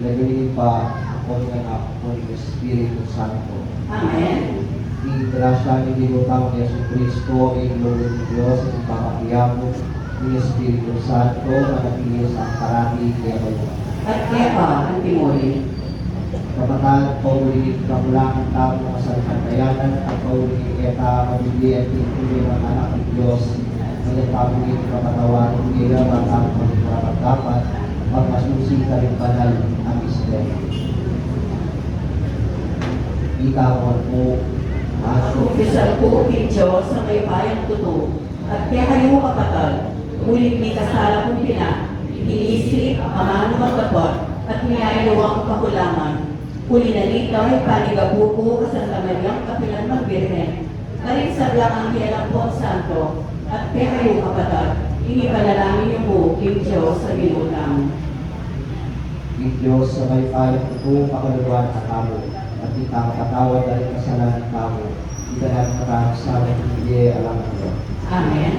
nagawin pa ako ng anak ko ng Espiritu Santo. Amen. Di grasya ni Dilutang Yesu Cristo, ang glory ng Diyos, ang pangakiyamo ng Espiritu Santo, na napilis ang karami kaya kayo. At kaya pa ang timuli. Kapatan, paulit kamulangan tao ng kasalkantayanan at paulit kita mabili at tintuloy ng anak ng Diyos na nagpapulit kapatawan ng kaya batang dapat pagmasusi ka rin banal ang Israel. Itawan po Kumpisa po king Diyos sa may bayang totoo. At kaya kayo kapatid, ulit may kasala kong inisip, amano magkapot, at niyayawang kakulangan. Uli na rito ay panigabuko sa Santa Mariang Kapilan ng Birhen. Karin sa blangang hiyang po Santo, at kaya kayo kapatid, inipanalangin niyo po king Diyos sa binutang. King Diyos sa may payang totoo, pakaluan at kamo, at itang katawad dahil kasalanan kamo, itanan ka sa amin hindi alam ko. Amen.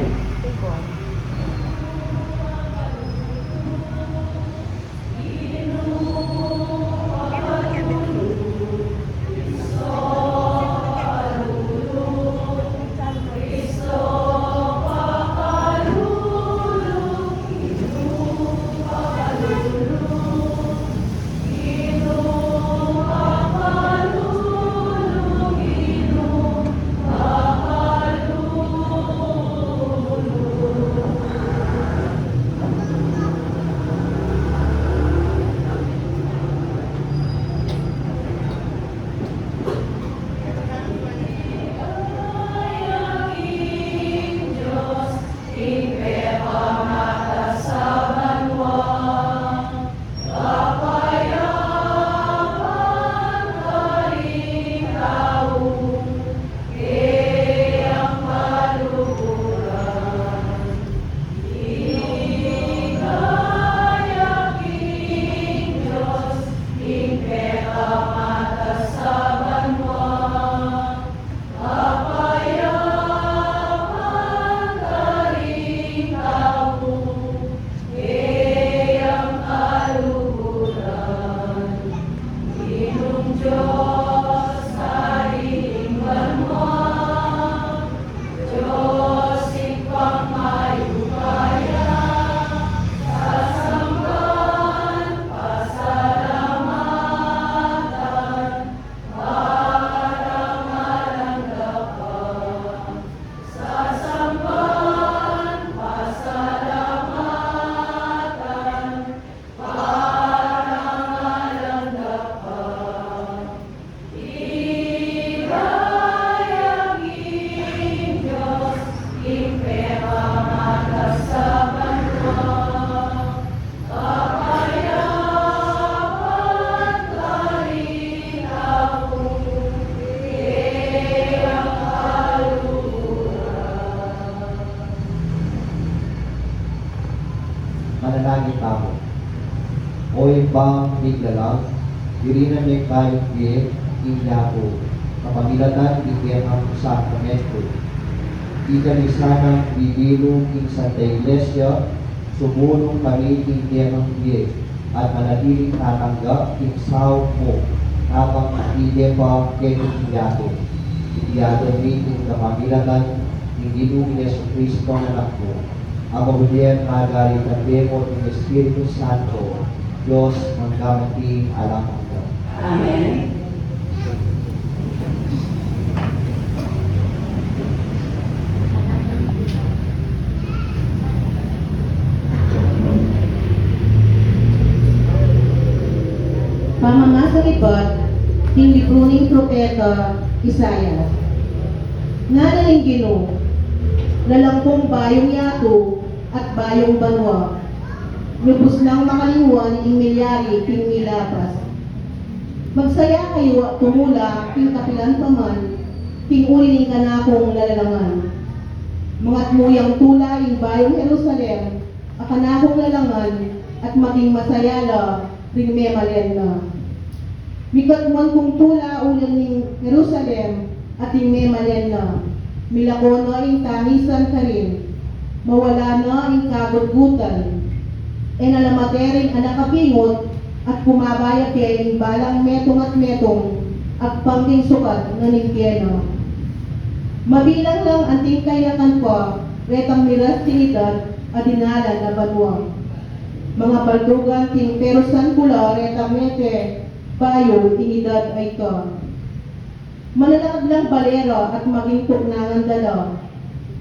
Manalangin tamo. O ibang miglalang, diri na may kahit di, inyapo, kapamilatan bigyan ang sakramento. Ikalisanang bibilo king Santa Iglesia, sumunong kami king Tiyanang Diye, at manatiling tatanggap king sao mo, habang hindi pa keng inyapo. Itiyagan mi king kapamilatan, hindi mo Yesu Cristo na anak mo. Ang mabulian magalit at demo ng Espiritu Santo, Diyos manggamati alam mo. Amen. Pamamasa ibat, king libruning propeta Isaiah. Nanaling Ginoo, lalangkong bayong yato at bayong banwa, lubos lang makaliwan ing milyari king milapas. Magsaya kayo at tumula king kapilan paman, king uli ning kanakong lalalangan. Mangat muyang tula ing bayong Jerusalem, akanakong lalangan, at maging masayala ring memalen na. Mikat man kong tula ulan ning Jerusalem, at ing memalen na. Milako na ing tangisan ka rin, mawala na ing kagutgutan. E nalamatering anak kapingot, at pumabayag kay balang metong at metong at pangting sukat ng impyerno. Mabilang lang ang tingkayakan ko, retang miras tinidad at dinala na banwang. Mga baldugan ting perusan pula retang mete, bayo inidad ay ka. Malalakad lang balero at maging tuknangan dala,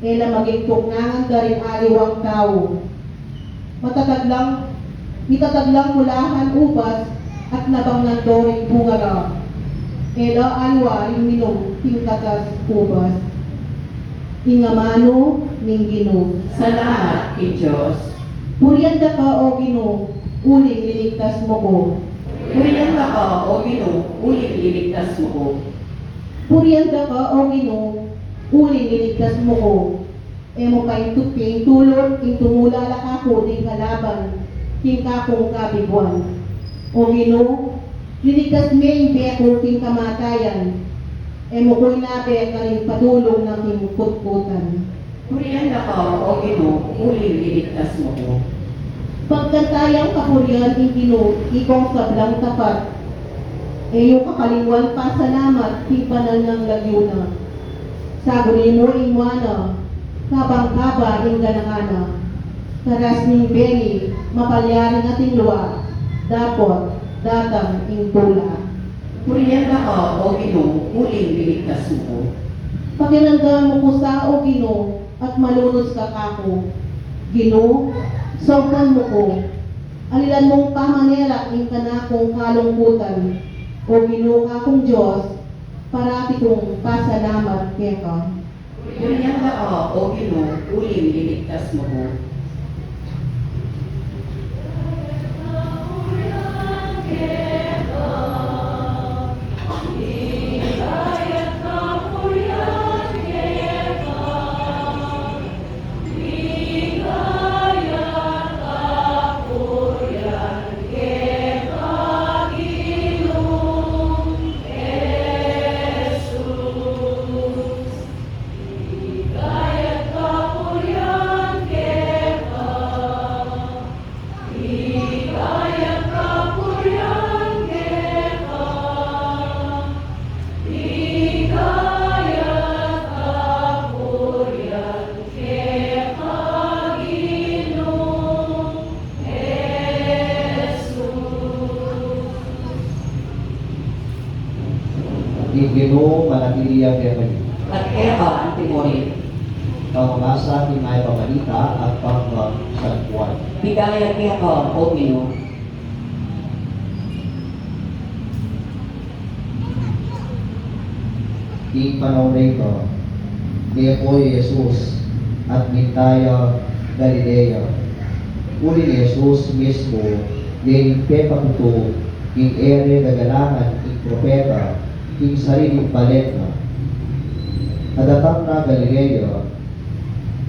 ela maging tuknangan da rin aliwang tao. Mitatag lang mulahan ubas at nabang nandoring bungara. Ela aliwa yung minom tingkatas ubas. Ingamano ning Ginoo. Salamat kay Diyos. Puryanda ka o Ginoo, uling liligtas mo ko. Purihan ka, O Ginoo, ulit liligtas mo ko. Puryanda ka o Ginoo, uling liligtas mo ko. Emo pa tuping tulot, ing tumulala ako ding kalaban, king kakong kabiguan. O Ginoo, liligtas me yung beko king kamatayan. Emo ko'y nabe ka rin padulong ng king kutkutan. Purihan ka, O Ginoo, ulit liligtas mo ko. Pagkantayang kapuryan ing Ginoo, ikong sablang tapat. Iyong kakalingwan pa salamat, king banal ng lagyuna. Saguni mo ingwana, kabang-kaba ing ganangana. Karas ning beli, mapalyaring ating luwa, dapot, datang ing tula. Purihan ka, O Ginoo, ulit liligtas mo ko. Pakinandam mo ko sa o Ginoo, at malunos ka kako. Ginoo, saukan mo ko. Alilan mong pamanera ing kanakong kalungkutan. O Ginoo kakong Diyos, parati kong pasalamat keka. Purihan ka, O Ginoo, ulit liligtas mo ko. Ing Ginoo manatili ang Evangelyo. At eka ang timorin. Pangmasa ni may pamalita at pangmagsanpuan. Bigaya eka, O Ginoo. Ing panahon rito, kaya po Jesus at Mintaya Galilea. Uli ni Jesus mismo, din pepatuto, ing ere nagalangan, ing propeta, ing sariling palet na. Kadatang na Galilea,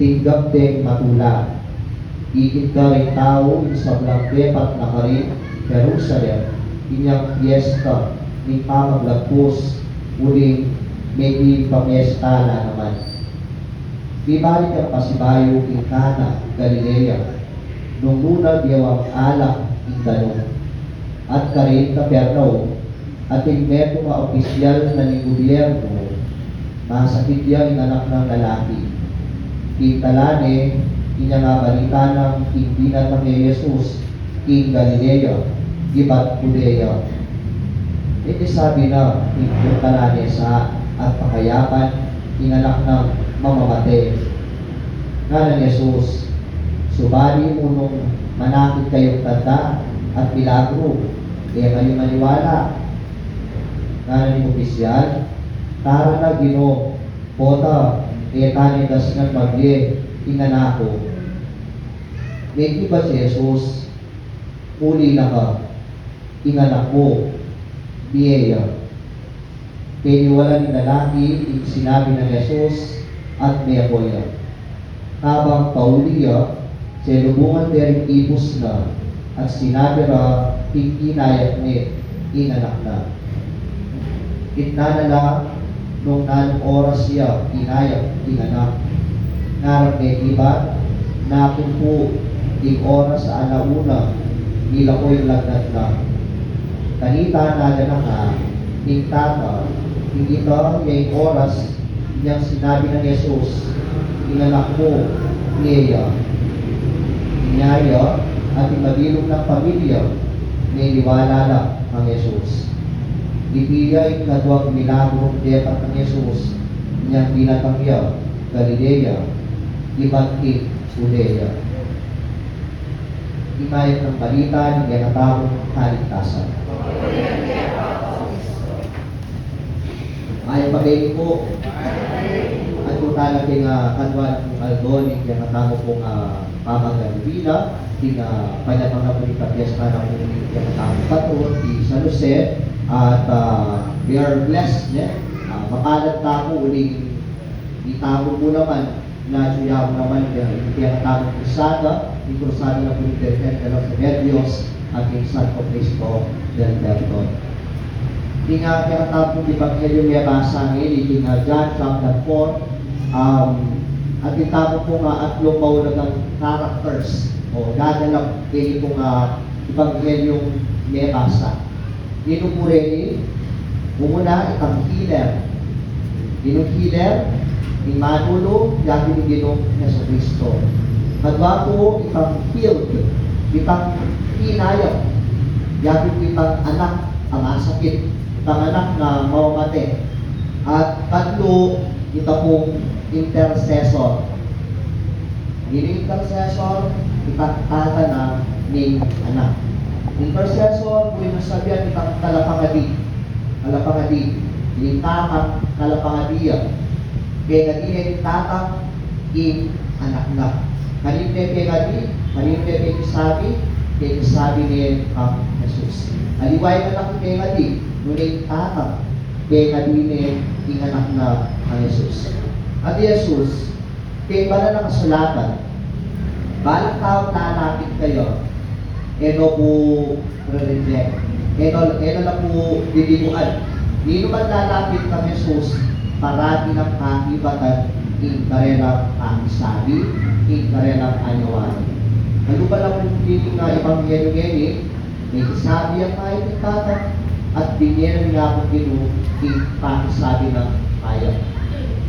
tinggap teng matula, ikin ka rin tao ing sablang pepat na karin, Jerusalem, inyang fiesta, ing pamaglagpos, uling may pamiestala naman. Di balik ang pasibayo ing Kana, Galilea, nung muna diyawang alak ing tanong, at karin Capernaum, at ing meto nga opisyal na ni gobyerno, masakit yan ing anak ng lalaki. Ing talane, inya nga balita ng ing binatang ni Jesus, ing Galilea, gibat Judea. Iti sabi na ing talane sa at pakayapan, ing anak ng mamamate. Nga ng Jesus, subali mo nung manakit kayong tanda at milagro, kaya kayo maniwala. Nga ng opisyal, tara na Ginoo, pota, kaya tanitas ng magye, inganako. May iba si Jesus, uli na ka, inganak mo, biyeya. Kaya wala ni lalaki, yung sinabi ng Jesus, at may apoya. Habang pauliya, sa lubungan dering ibus na, at sinabi ra, inayak ni, inanak na. Itnanala, nung nanong oras siya, inayak, inanak. Narap may iba, nakumpo, ing oras sa alauna, nila ko'y lagnat na. Kanita na ka, ning tata, hindi ito yung oras niyang sinabi ng Jesus, inanak mo, niya, niya, at mabilog ng pamilya, may liwala lang ang Jesus. Ibigay kadwang milagro depat ng Jesus, niyang binatangya, Galilea, Ibangkit, Judea. Imayat ng balita ng ginatawang kaligtasan. Ay pagay po, at kung talagang kadwan ng Aldon, yung ginatawang pong pamagalibila, yung panapang na po yung kapiesta ng ginatawang patron, di San Jose, at we are blessed, makalat tapo uling itabo po naman na suyabo naman yung ginatawang krusada, yung krusada na po yung Defender of the Medios at yung Santo Cristo del Perdon. Hindi nga ginatawang yung Ebanghelyo may basa ngayon, yung John chapter 4, at itabo po nga at lumaw ng characters o gagalang kayo pong Evanghelyong may basa. Dito po rin, umuna itang healer. Dinong healer, yung manulo, yakin yung ginong Yeso Cristo. Kadwa po itang healed, itang hinayang, yakin itang anak ang asakit, itang anak na mawamate. At tatlo, ito pong intercessor. Yung intercessor, itang tata na ning anak. Intercessor, kung nasabihan itang kalapangadi. Kalapangadi. Yung tatang kalapangadiya. Kaya naging tatang in anak na. Kanina kaya sabi ni ang Jesus. Aliway na lang kaya ngadi, ngunit tatang kaya ngadi ni in anak na ang Jesus. At Jesus, kaya ba na nakasulatan, balang tao lalapit kayo, eno po re-reject. Eno na po bibinuan. Di naman lalapit ng Jesus parati ng kakibatan in karelang kakisabi, in karelang ayawan. Ano ba lang yung piling na Ebanghelyo ngayon, may isabi ang kahit ng tatang at binyan nga kung gino in kakisabi ng ayaw.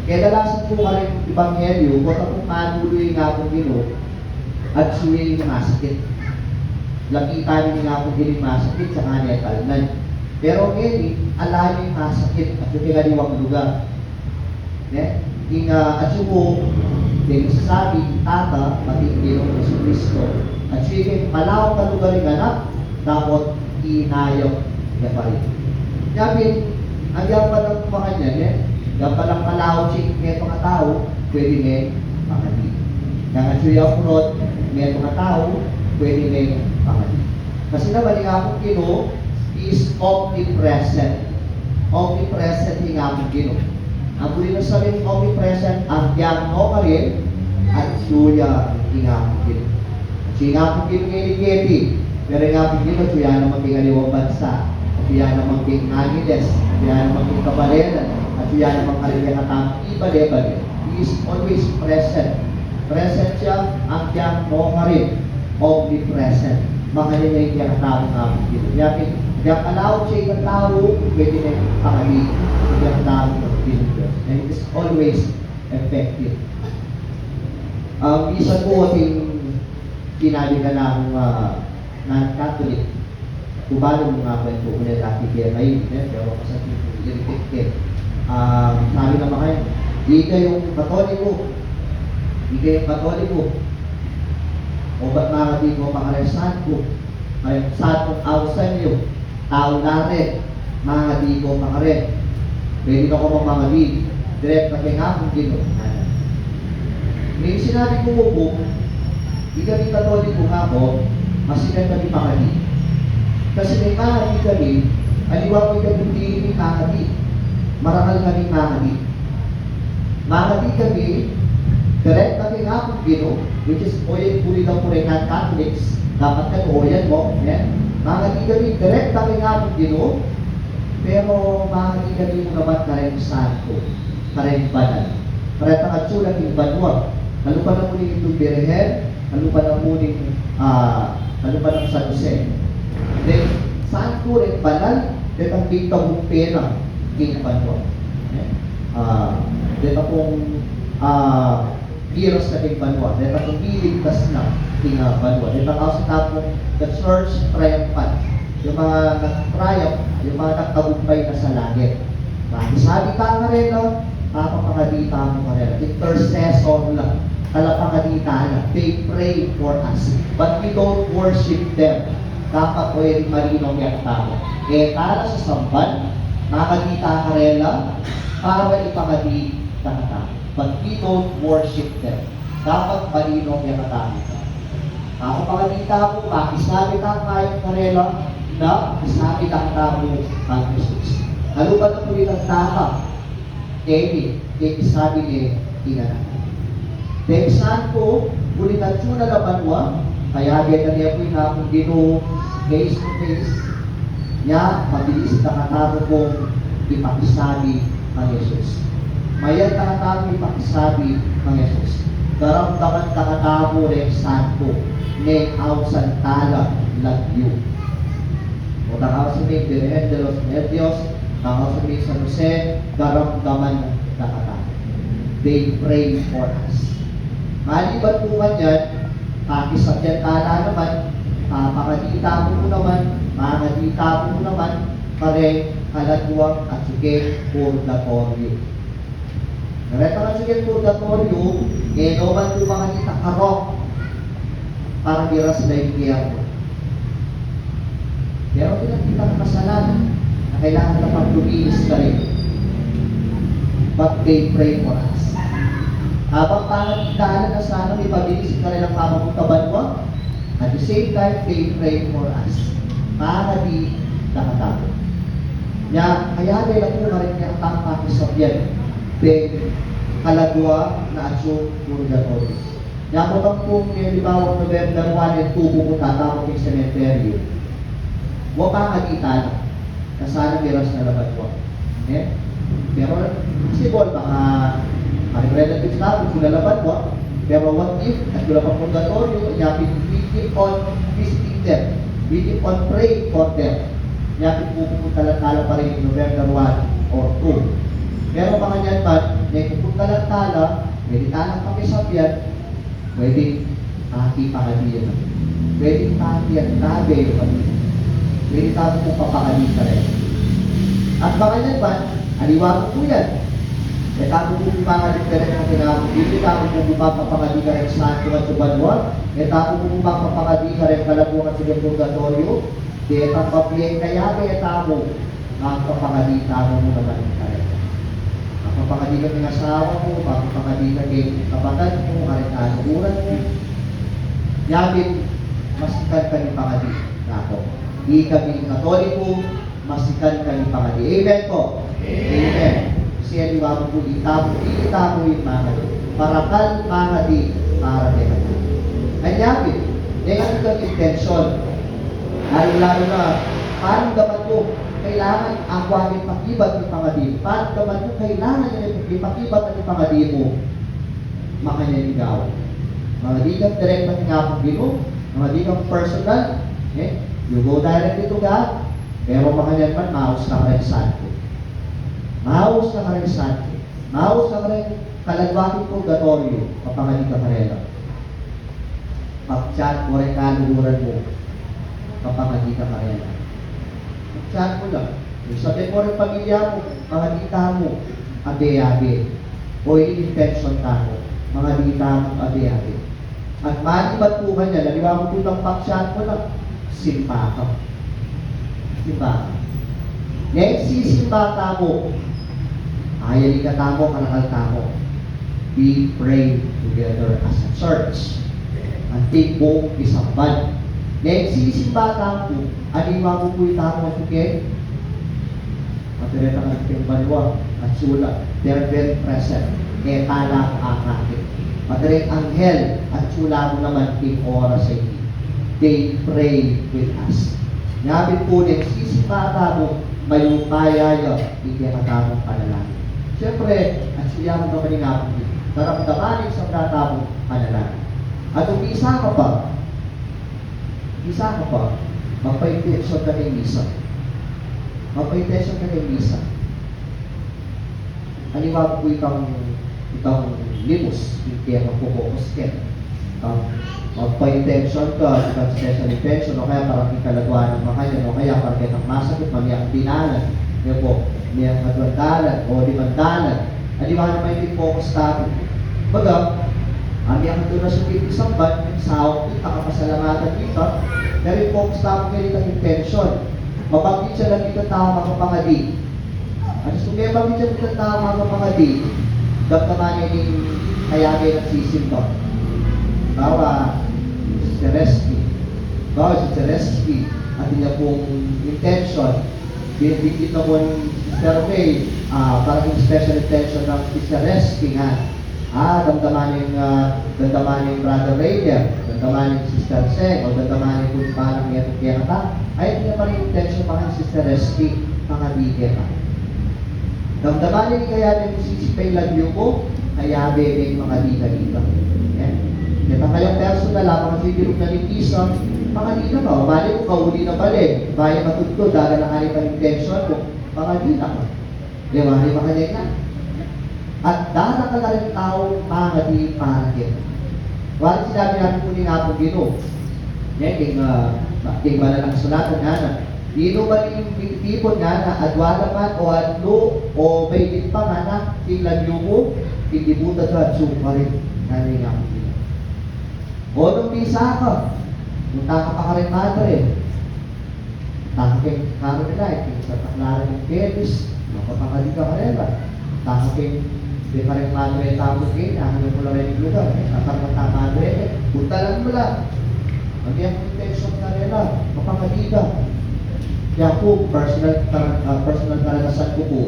Kaya dalasan po ka rin Ebanghelyo, kung akong manuloy nga kung gino at suwi yung masakit. Lakitan niyo nga kung gino yung masakit sa kanya talnan. Pero ngayon, alayo yung masakit at yung kinaliwang lugar. At suko, din sasabi, tata, pati Ginong Yesu Cristo. At sige, malaw ka lugar yung anak, dapat inayaw niya pa rin. Sabi, ang yan pa lang mga niya, yan pa lang malaw chik ng mga tao, pwede nga pangadi. Kaya nga suya punod, ng mga tao, pwede nga pangadi. Kasi naman yung akong Ginoo is omnipresent. Omnipresent yung akong Ginoo. Ang huli na sabihin omnipresent, ang diyang mo ka rin, at suya ingapin. Singapin ngini-ngiti, pero ingapin suya naman kingaliwang bansa, at suya naman king Agiles, at suya naman king Kabaleran, at suya naman karinyahatang ibale-bale. He is always present. Present siya, ang diyang mo ka rin, omnipresent. Makalina yung kiyakatawang ngapin dito. Diyang alawag siya yung tao, pwede na yung pakali, yung tao ng Pilipinas. And it is always effective. Isa po ating kinaligan ng non-Catholic. Kubalo mo nga kwento ko na dati kaya ngayon, pero kasi i-repeat sabi naman kayo, di kayong Katoliko, o ba't mga di mo makaresan ko, sa atong outside nyo, tao natin, mga di ko makaret. Pwede na ko mga di, direct na kaya nga kung gino. May sinabi ko po, di kami Katoliko nga po, masinan kami makadi. Kasi may makadi kami, aliwa ko kami hindi makadi. Marangal kami makadi. Makadi kami, direct na kaya nga kung gino, which is puli daw po rin ng Catholics, dapat nag-oyan mo, makadi kami, direct na kaya nga kung gino, pero makadi kami mo naman kareng santo, kareng banal. Para takatsulat yung banwag. Ano pa na muling itong Birhen, ano pa na muling San Jose. Then, saan po rin banal, dito dito ang pera, king banwa. Dito pong virus na king banwa, dito pong iligtas na king banwa. Dito ang tapong the church triumphant, yung mga nag-triumph, yung mga nagtagumpay na sa langit. Sabi ka nga rin, papakangadita mo ka rin. Intercessor lang. Talapakangadita lang. They pray for us. But we don't worship them. Dapat ko yung malinong yung tao. Tala sa samban, nakakadita ka rin lang, para ipakangadita ka tao. But we don't worship them. Dapat malinong yung tao. Nakakapangadita mo, makisabi ka kayong karela, na isabi lang tao ang Jesus. Ano ba ito ulit ang tama? Isabi ni Tinanay. Dahil saan po, ulit ang tuna na banwa, kaya gaya niya po na kung dino face to face, niya, mabilis na kataro kong ipakisabi ang Jesus. Mayan na kataro ipakisabi ang Jesus. Daramdaman na kataro rin saan po, ngay awsan tala lagyo. O nakakasabi, Virgen de los Medios, nakakasabi sa Jose, daramdaman na kataro. They pray for us. Maliban po man yan, pakisakyan tala naman, pakadita mo naman, pakadita mo naman, pare, kalatuwang at sige, purgatorio. Nareta ka sige, purgatorio, naman po mga kita karok, para biras na yung kiyamo. Pero pinakita ng kasalanan, na kailangan na pagluminis ka rin. But they pray for us. Habang pangagitaan na sana may pabilis ka rin ang pamamuntaban mo, at the same time, they pray for us. Para di nakatapo. Kaya nila po na rin niya ang pakisabyan. Ben, kalagwa na atso purgatorio. Kung ang po nilibawang November 1 and 2 pupunta tapos yung cemetery, huwag pangagitaan na sana miras na laban ko. Pero, kasi baka relatives natin, kung lalaban mo, pero what if, at wala pang purgatorio, we keep on visiting them. We keep on praying for them. Pupunta lang tala pa rin November 1 or 2. Pero mga yan man, pupunta lang tala, pwede talang pakisabyan, pwede pakipakadiyan. Pwede pakipakadiyan, pwede tayo po papakadiyan ka rin. At mga yan man, aliwa po yan. Tapo po mga diferent na tinawag dito, tapo po papapakadi ka rin sa Santo at Subanwa, tapo po papapakadi ka rin kalabungan at sa purgatorio, ang papilay kaya tapo, papapakadi tamo mo naman ka rin. Papapakadi ka ng asawa mo, papapakadi ka ng kapatid mo, karin-kanuran mo. Yabit, masikan ka ni pakadi nato. Di kami Katoliko, masikan ka ni pakadi. Amen po? Amen. Siya liwa mo po itamo yung mga parakal mga di para kaya. Ang yapit, negative ang intention. Lalo na, paano dapat po kailangan ako ang ipakibat ng pangadi? Paano dapat po kailangan yung ipakibat ng pangadi mo? Makanyaligaw. Mga di kang direct na tingapang gino, mga di kang personal, you go directly to God, pero makanyan man, maus na rin santo. Maus na ka rin santo. Maus na ka rin kalagwaking purgatorio, kapangadi ka karela. Pag-chat mo rin kanuguran mo, kapangadi ka karela. Pag-chat mo lang. Sabihin mo rin pamilya mo, mga dita mo, abe-abe. O yung intention tamo, mga dita mo, abe-abe. At malibat po kanya, naliwa mo po ng pag-chat mo lang, simpaka. Simpaka. Next, sisimpaka mo, ayali ka tamo, kanakal tamo. We pray together as a church. At take po isang ban. Next, sisimba tamo, aliwa mo po yung tamo at okay? Matireta ka ng banwa at sula. They're very present. Tala ang akin. Matiret anghel at sula mo naman yung oras sa hindi. They pray with us. Nabit po din, sisimba tamo, mayupaya yun, hindi ang matamang panalangin. Siyempre, at siya mo naman nga po, naramdamanin sa natamang panalangin. At kung isa ka pa, magpa-intention ka kay misa. Magpa-intention ka kay misa. Halimbawa po itong limos, kaya magpo-focus ka. Magpa-intention ka, itong special intention, o kaya parang ikalagwan ng makayan, o kaya parang kitang masakit, mamiyang dinalan, yun po, mamiyang madwandalan, o limandalan. Halimbawa naman yung focus tayo. Baga, mamiyang doon na sa isang ban, sa kita, kapasalamatan dito, pero yung focus tayo ngayon ang intention. Mabanggit siya lang dito tao makapangadi. At gusto kayo mabanggit siya dito tao makapangadi, damdaman yung kayagay ng sisimba. Bawa si Tereski. At niya pong intention, binibigit na po ni Sister May, parang yung special intention ng si Tereski nga. Damdaman yung Brother Raider, damdaman yung Sister Seng, o damdaman yung kung paano niya ito kaya kata. Ay, niya pa rin intention pa ng Sister Tereski, mga bigyan pa. Damdaman yung kaya yung sisipay lagyo ko, kaya bebe yung mga dita dito. Yan. Kita kayong personal, mga sigurog na lipisan, mga dita ka, mali ko kauli na balik, bayan matugto, daga na kanya pa intention ko, mga dita ka. Di ba, di ba kanya na? At dada ka na rin tao, mga di para kita. Wala sinabi natin po ni nga po gino. Yan, king malalang sulatan nga na. Dino ba yung tipon nga na, adwala man o adlo, o bayit pa nga na, tinglan nyo mo, hindi buta ka, pa rin. Kaya nga po. O nung bisa ka, nung taka pa ka rin madre, taka keng karo nila, keng sa taklaran ng ketis, mapapakali ka rin ba? Taka keng di pa rin madre tapos kayo, nakalang mo lang rin yung lugar, tatakang ta madre, punta lang mo lang. Magyan mo intention na rin lang, mapakali ka. Kaya po, personal karanasan ko po,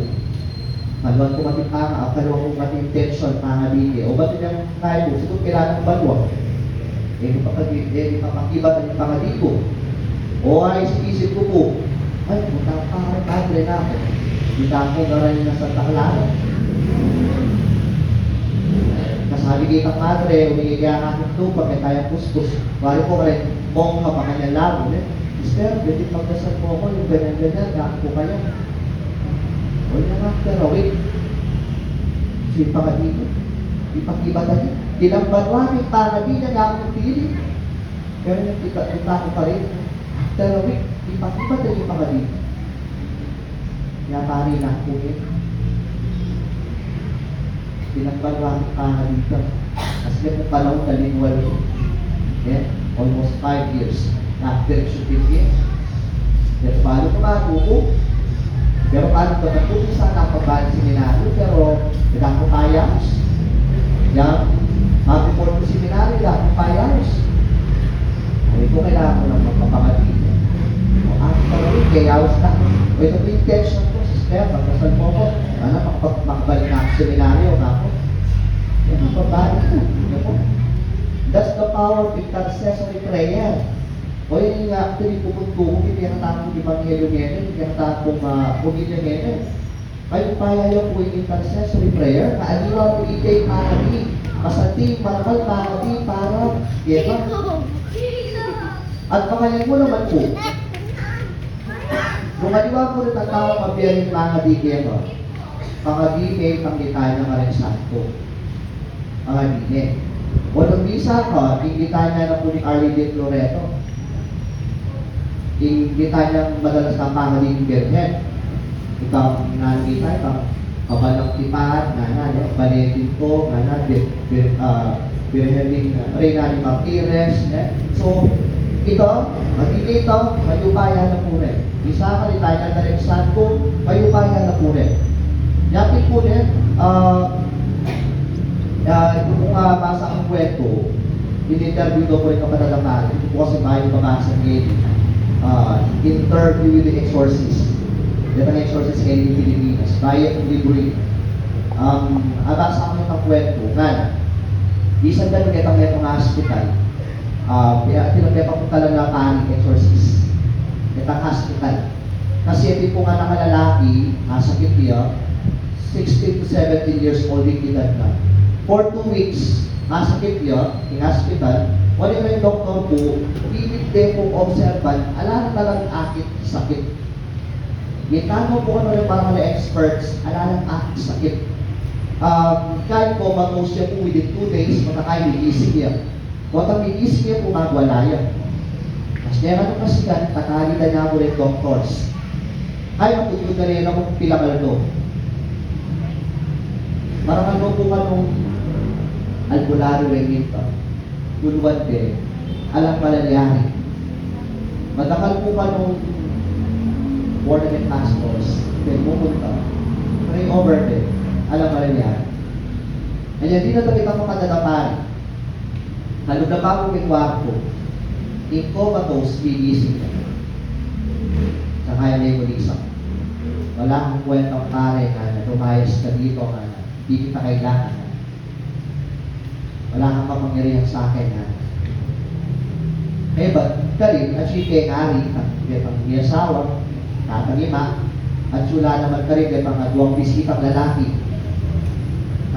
kalawang ko matipanga, kalawang ko mati-intention, pangalili, o ba't yung kaya po, siguro kailangan ng balwa. Papakibat ang pangaliko. O ay isip ko po, ay, punta pa ako, padre na ako. Kita ko garay na sa taklaran. Kasabi kay kang madre, umigigaya ang aking tupa, kaya tayo pustos. Wari po rin, bongga pa kanya laro. Mister, pwede magdasal po ako, yung ganyan-ganyan, gano'n po kayo. O yun naman, pero wait. Sipa ka dito. Ipakibat na dito. Tinambarwami para di na ako pili. Pero yung kita ko pa rin. Pero wait, ipakibat na yung pa dito. Kaya pari na po yun. Tinambarwami para dito. Kasi yung panahon talinwal ko. Yeah, almost 5 years. After shooting years. Pero paano ko matuko? Pero paano ko natuko? Sana nakapabali seminaryo. Pero hindi ko kaya. Yan. Mapiport ko seminaryo. Hindi ko kaya. Hindi ko kailangan ko ng magpapakatid. O ako parang kaya na. O ito po intention ko. Sister, magkasal mo ko. Makabalik na ako seminaryo. Ako. Yan ang pabali ko. That's the power of intercessory prayer. O yun yung actually pupuntuko, hindi ka natapong Ebanghelyo ngayon, hindi ka natapong pumilya ngayon. Ay payayaw po yung intercessory prayer, kaaliwa po ikay marami, masanting, marakal, marami, para, yema. At pangalan mo naman po, kung aliwa po rin ang tawang mabiyarin mga di yema, mga di may panggitay na maring santo. Mga di o nung bisa ka, pinggitay na po ni Arlene Loreto. Kita niyang madalas na pangaling Birhen. Ikaw nakikita, ikaw kabalang tipahan, baletin ko, Birhening Reyna ni Martires. So, ito, magigito, mayubayan na po rin. Isa ka rin tayo na rin santo, mayubayan na po rin. Yapin po rin, kung basa ang kwento, in-interview daw po rin kapatid ang natin. Ito po kasi maayong babasa ngayon. Interview with the exorcist. Ito ang exorcist ngayon in Pilipinas. Bayan ng libre. Abasa ko ng kwento. Nga, isang ganun itong metong hospital. Tinagdepa ko talaga panic exorcist. Itong hospital. Kasi ito po nga nakalalaki, sakit niya, 16 to 17 years old, edad na. For 2 weeks, masakit niya, in hospital, Wala na yung doktor po, pilit din kong observan, ala na talagang akit sakit. Gitano po ano yung parang mga experts, ala ng akit sakit. Kahit po mag-host siya po within 2 days, matakain iisip niya. Kung ang iisip niya po magwala yan. Mas meron kasi kan, takalita na po rin doctors. Ay, matutulog na rin akong pilamal to. Parang ano po ka nung albularyo rin ito. Tulwan din, alam malaliyari. Madakal po ka nung ornament pastors, then pupunta, pray over din, alam malaliyari. Kaya di na tabi ka makadadapari. Nalugdapa po yung kwarto, in comatose, gigising ka. Sa kaya may mulisang. Wala akong kwentang pare na tumayos ka dito nga na hindi kita kailangan. Wala kang kapangyarihan sa akin na. Eh, ba't ka rin, at siya kay Ari, ang may asawa, tatangima, at sula naman ka rin, kay mga duwang bisitang lalaki,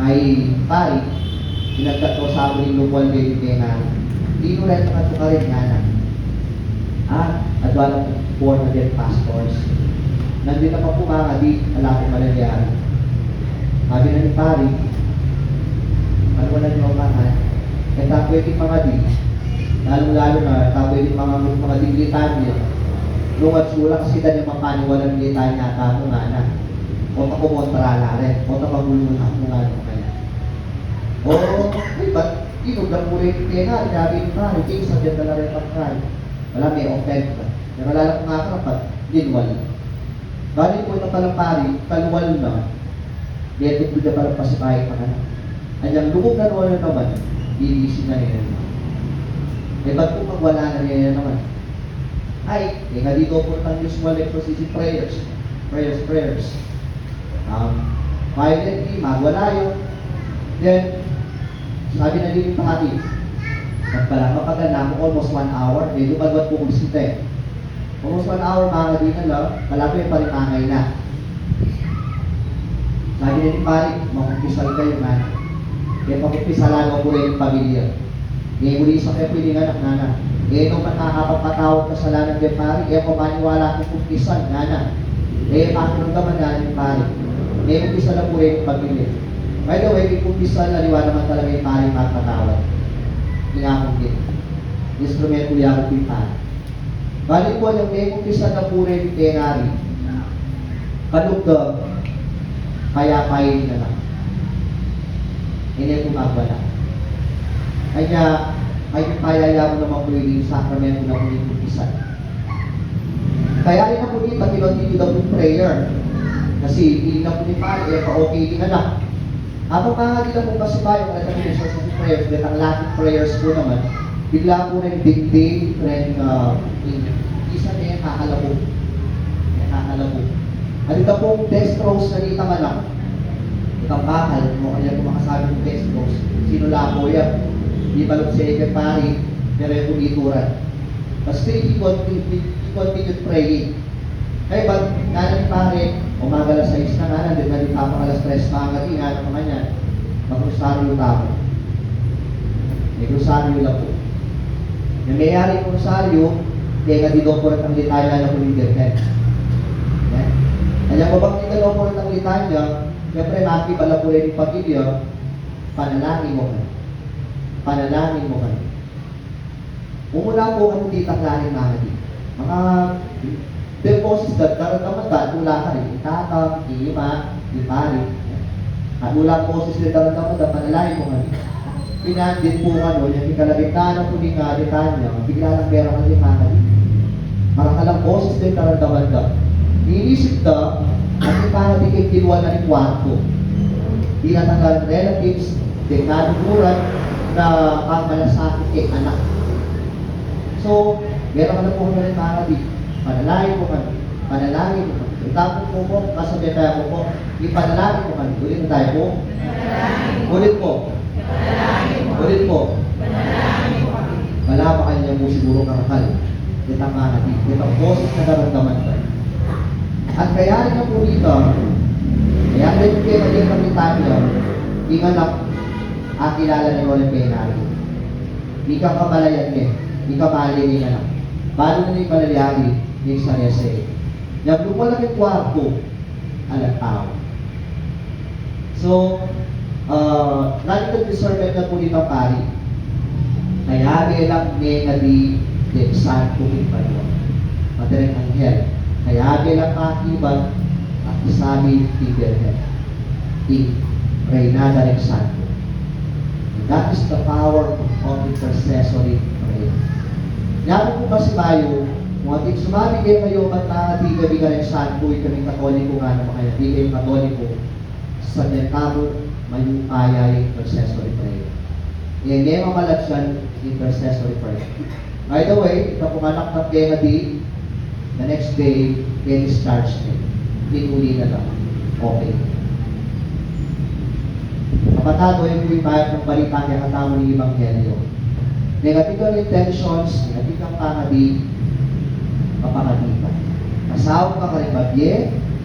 ay pari, pinagkat ko sa amin yung lupuan kay Ari. Hindi mo rin naman ka rin nga na. At walang born again pastors. Nandito na pa po mga di, alapin malaliyari. Sabi na ni pari, ano na niyo mga kaya pwedeng mga di, lalong-lalo na pwedeng mga diglitan niya. Nung at sula kasi dahil yung mapaniwalang diglitan niya ako nga na. O takumontra na rin, o tapagulungan ako nga nung kanya. O, ay ba't inog na po rin kaya nga, sabi pa, hindi sa dyan na rin pagkain. Wala, may offend ka. Pero lalo ko nga karapat, ginwal. Balik po ito palang pari, kaluwal na, dito po na palang pasipahin pa na. Anyang lubog na naman naman, iisip na rin. Eh, ba't kung magwala na rin naman? Ay, nga dito po ang usual exposition prayers. Prayers. Violently, magwala yun. Then, sabi na din yung pahati. Nagpala, mapaganda mo almost 1 hour. Eh, lumalwat po kung sita eh. Almost 1 hour, mga di na lang, malapit yung parimangay na. Sabi na ni pari, makumpisal kayo man. Kaya pagpisalan ko po rin yung pamilya. Ngayon muli sa kayo piling anak na. Ngayon nung makakapagpatawag kasalanan ng pari, kaya pumaniwala kong kumpisan na. Ngayon pakiramdaman na yung pari. Ngayon kumpisa na po rin yung pamilya. By the way, may kumpisa na liwa naman talaga yung pari magpatawag. Ingakong din. Instrumento yakong yung pari. Balik po yung may kumpisa na po rin yung tenari. Kanugda, kaya pain na lang. Hindi kumagwala. Kaya, ay payaya mo naman po yung sacramento na po yung kumpisan. Kaya rin na po dito, kinontinue daw yung prayer. Kasi hindi na po ni pari, pa-okay din na lang. Habang mga dito po kasi ba yung recommendations of prayers, that ang Latin prayers po naman, bigla po rin big day, rin isa na yung kakalabog. At ito pong dextrose na dito nga lang, itang bakal, mo kanya kumakasabi ng dextrose, sinula po yan. Di balog sa ike pari, pero yung ituran. Basta he continued praying. Kaya ba't nga ni pare, umaga alas 6 na nga, din na di tapang alas 3 mga nga naman yan, mag-rosaryo tapo. May rosaryo lang po. Yung mayari ng rosaryo, kaya nga di doon po rin ang litanya na po yung dirhen. Kaya kung bakit di doon po rin ang litanya, siyempre nakibala po rin yung pagkilyo, panalangin mo ka. Panalangin mo ka. Umula po ang titaklanin mga di. Mga deposits that daramdaman ka, tula ka rin, itatang, iima, ipari. At mula poses na daramdaman ka, panalangin mo ka rin. Pinandin po ka no, yung ikalabitana po ni nga detanya, bigla lang pera ka rin mga di. Marakalang poses din daramdaman ka. Iisip ka, at iparatikin kinuha na rin kwarto. Di natanggal relatives, dekadumuran, na ang malasakit kay anak. So, meron ka na po na rin mga di. Panalangin mo kami. Panalangin mo kami. Itapon mo po, kasabi tayo po, ipanalangin mo kami. Ulit na tayo po. Ulit po. Ulit po. Wala pa kanya mo siguro karakal. Itang mga di. Itang boses na daramdaman ka. At kaya rin na po dito, kaya rin kayo magiging kapitanya, inganak, kilala ni Roland Penari. Ika kamalayan niya. Ika mali niya lang. Paano na yung palaliyari yung sa rese? Yung lumala yung kwarto, alam tao. So, radical discernment na po dito pari. Kaya bilang nga di santo ipano. Matereng anghel. Kaya bilang akibat at isabi tiberhen. Reynada rin santo. And that is the power of intercessory prayer. Yaman po kasi tayo, kung ating sumabi kayo, ba't di gabi ka rin santo, kaming katoliko nga naman kaya, di kayo katoliko, sa merkado, mayukaya yung intercessory prayer. Yan ngayon mamalag siya intercessory prayer. By the way, ito kung anak ng kaya di, the next day, they discharge me. Pinuli na lang. Okay. Kapatado, yung pumipayat ng balita niya katamo ng Ebanghelyo. Negative intentions, negative ang pangadi, kapangadipan. Masawag ka rin bagye,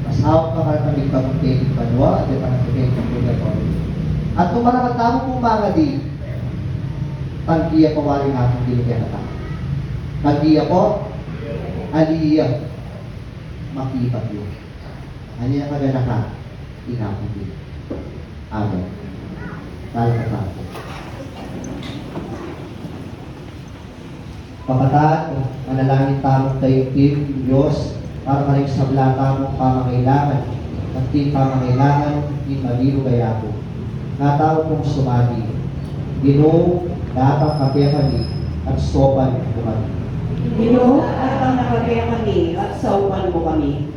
masawag ka rin kaming pagkakit panwa, at yung pagkakit ng purgatory. At kung marakatamo kong pangadi, pagkiya ko wali natin dilugyan na tayo. Pagkiya ko, aliyah, makipat yun. Ano yung kagana ka? Inapin din. Amen. Tayo ka tayo. Kapataan, manalangin tamang tayo team, Diyos, para ka rin sabla tamang pamangailangan, at team pamangailangan, team maligo kaya po. Natao kong sumagi, Ginoo, datang kape kami, at sopan mo kami. Ginoo, at ang nakagaya kami at saupan mo kami.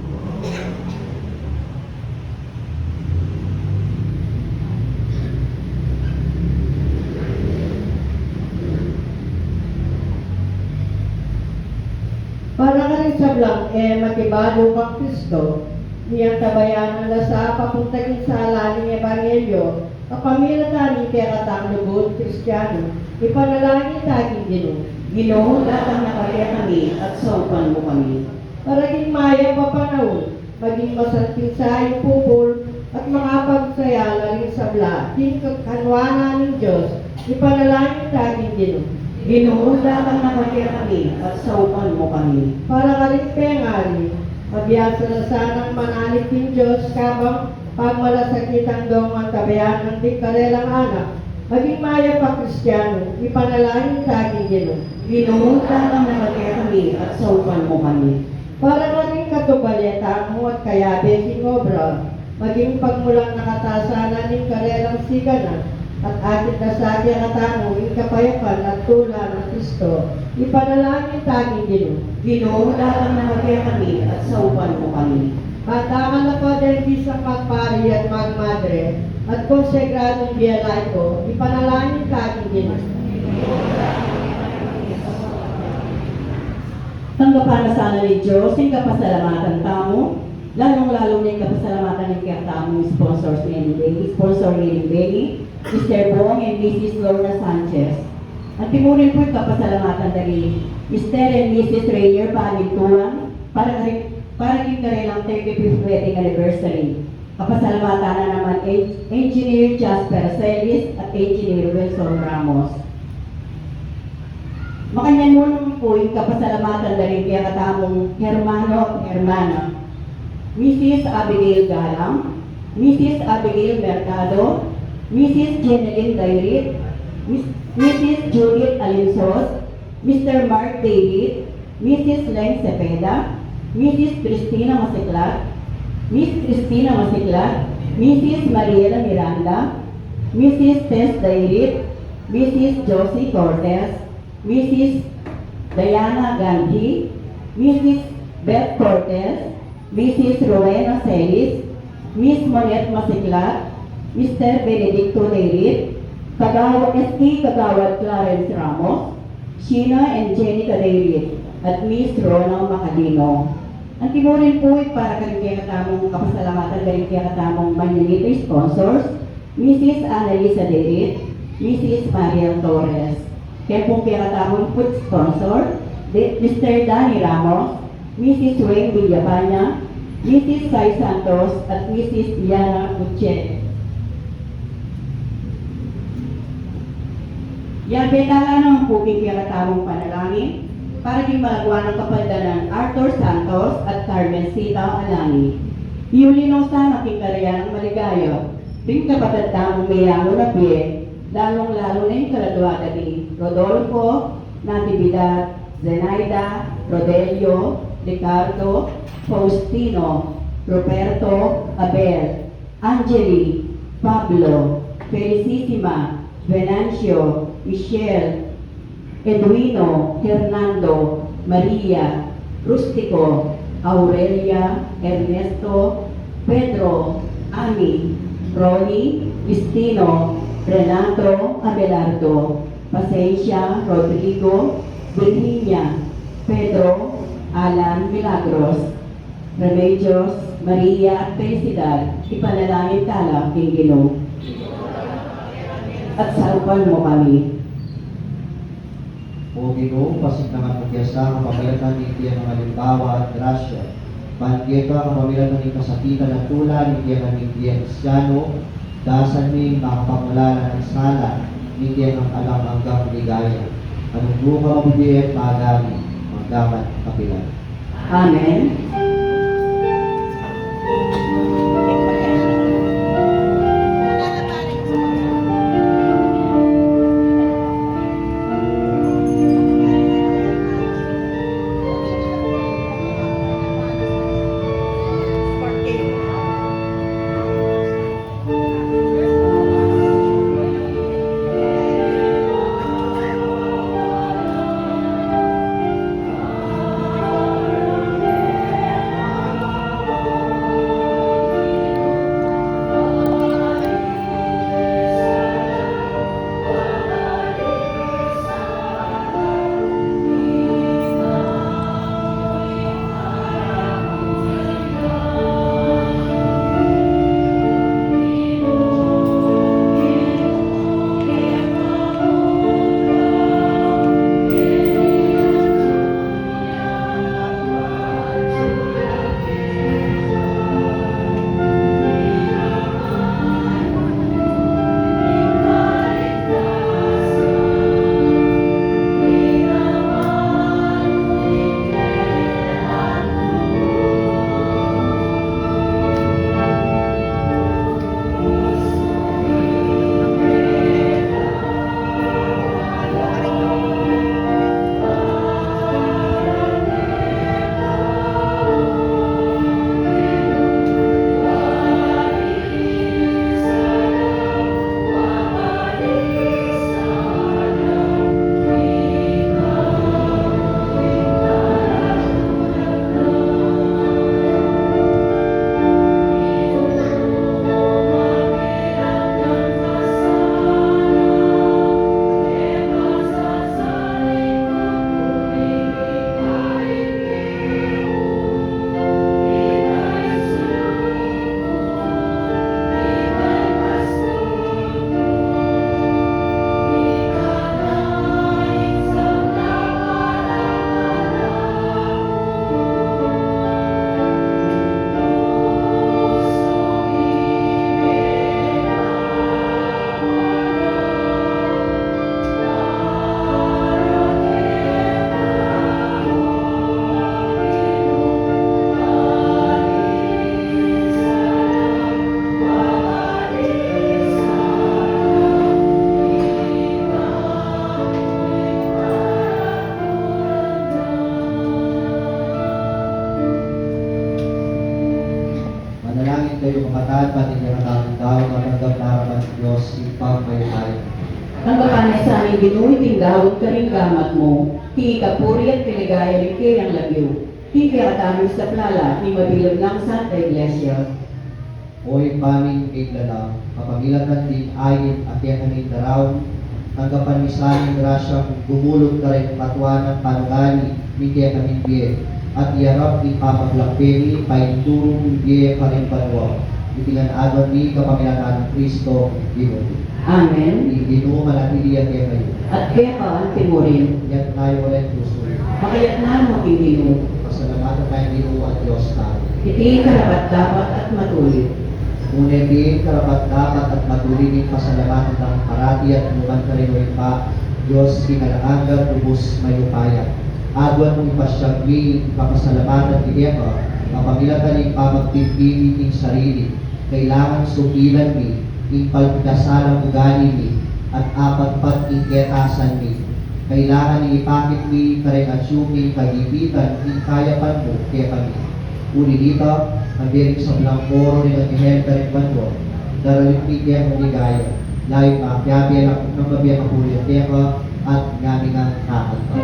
Para ka rin sa blang, matibado kang Kristo, niyang tabayan na sa papuntagin sa alaling Ebanghelyo, kapamilatan ni kaya katang lubod Kristiyano, ipanalangin taging Ginoo. Ginoo, at ang nakagaya kami at saupan mo kami. Para din maya papanahon, maging masanting sa iyong pupul, at makapagsayala rin sa bla, din kanwana ng Diyos, ipanalangin taging Ginoo. Ginoo, at ang nakagaya kami at saupan mo kami. Para ka rin pengari, mabiyasa na sanang manalig ng Diyos, kabang pagmalasakit ang dong tabayan ng di karelang anak, maging maya pa Kristiyano, ipanalangin sa aking Ginoo. Ginoo, at ang nakagaya kami at saupan mo kami. Para ka rin katubaleta mo at kayabe si Cobra, maging pagmulang nakatasanan ng karelang sigana, at atin na sa ating katamo, ikapayapan at tula ng Kristo, ipanalangin sa aking Ginoo. Ginoo, at ang nakagaya kami at saupan mo kami. Matakan na pa din di sa magpari at magmadre, at konsegradong biyalay ko, ipanalangin sa aking Ginoo. Tanggapan na sana ni Diyos, yung kapasalamatan tamo, lalong-lalo na yung kapasalamatan ng kaya tamong sponsor ni Benny, Mr. Bong and Mrs. Lorna Sanchez. At timurin po yung kapasalamatan dari Mr. and Mrs. Rainier Panintuan para yung kanilang 35th wedding anniversary. Kapasalamatan na naman Engineer Jasper Celis at Engineer Wilson Ramos. Makanyan mo po yung kapasalamatan na rin kaya katamong hermano at hermana. Mrs. Abigail Galang, Mrs. Abigail Mercado, Mrs. Jeneline Dairit, Mrs. Judith Alinsos, Mr. Mark David, Mrs. Leng Cepeda, Mrs. Cristina Masiklat, Miss Cristina Masiklat, Mrs. Mariela Miranda, Mrs. Tess Dairit, Mrs. Josie Cortez, Mrs. Diana Gandhi, Mrs. Beth Cortez, Mrs. Rowena Celis, Miss Monette Masiklat, Mr. Benedicto Dairit, Kagawad Clarence Ramos, Sheena and Jenica Dairit, at Miss Rona Macadino. Ang timurin po ay para kaya katamong kapasalamatan kaya katamong manunity sponsors, Mrs. Annalisa Dairit, Mrs. Mariel Torres. Kaya pong kaya katamong food sponsor, Mr. Danny Ramos, Mrs. Wayne Villapana, Mrs. Sai Santos, at Mrs. Diana Gutierrez. Yan betala ng puping kinatamong panalangin para di malagwa ng kapaldanan Arthur Santos at Carmen Sita Alani. Iulinaw sa aking karya ng maligaya, ting kapatid tamong mayango na piye, lalong-lalo na yung karaduada ni Rodolfo, Natividad, Zenaida, Rodelio, Ricardo, Faustino, Roberto, Abel, Angeli, Pablo, Felicissima, Venancio, Michelle, Edwino, Hernando, Maria, Rustico, Aurelia, Ernesto, Pedro, Ami, Ronnie, Cristino, Renato, Abelardo, Pasencia, Rodrigo, Virginia, Pedro, Alan Milagros, Remedios, Maria at Felicidad, ipanalangin tala king Ginoo. At sarupan mo kami. O Ginoo, pasig naman mo kaya sa kapamilatan ni Tiyan ng halimbawa at grasya. Pagkita ang kapamilatan ni kasakitan at tula ni Tiyan ng Tiyan Kristiano, dasan ni makapamula ng sala ni Tiyan ang alam hanggang ligaya. Anong buka mabudiyan pagami, magdaman kapilan. Amen. Manalangin kayo kapatid, pati na ang tao na tanggap na harapan sa Diyos, ipang may tayo. Ang kapanay sa aming Ginoo, tinggawad ka rin gamat mo. Hingi ka puri at piligaya rin kayang lagyo. Hingi ka tamang sa plala, ni mabilog ng Santa Iglesia. Oy paming iglalang, kapamilatan din ayin at yakanin daraw, tanggapan mi sa aming grasya kung gumulog ka rin patuan ng panugali, hindi yakanin biye, at iarap ni papaglakpeni, painturong biye pa rin panwa. Itingan adon ni kapamilatan ng Kristo, Ginoo. Amen. Ginoo manatili at kayo. At kaya ka ang timurin. Yan tayo ulit puso. Makayat na mo king Ginoo. Pasalamatan tayo Ginoo at Diyos tayo. Iti karapat dapat at matuloy. Ngunit din karapat dapat at matuloy din pasalamatan ng parati at luman ka rin pa Diyos kinalaangan ubos mayupaya. Adwan mo ipasyagli, papasalamatan ni Eva, mapamilatan ni pamagpipili ng sarili. Kailangan sukilan ni, impalpikasalang ugali ni, at apatpat ingketasan ni. Kailangan ni ipakit ni karekasyumi kagipitan in kayapan mo kaya kami. Uli dito, nabiring sa blangkoro ni Angel Karikbanwo, daralit ni kaya mong ligaya. Layo ka, kaya ng babiyan ang huli at teka at ngami nga kakanta.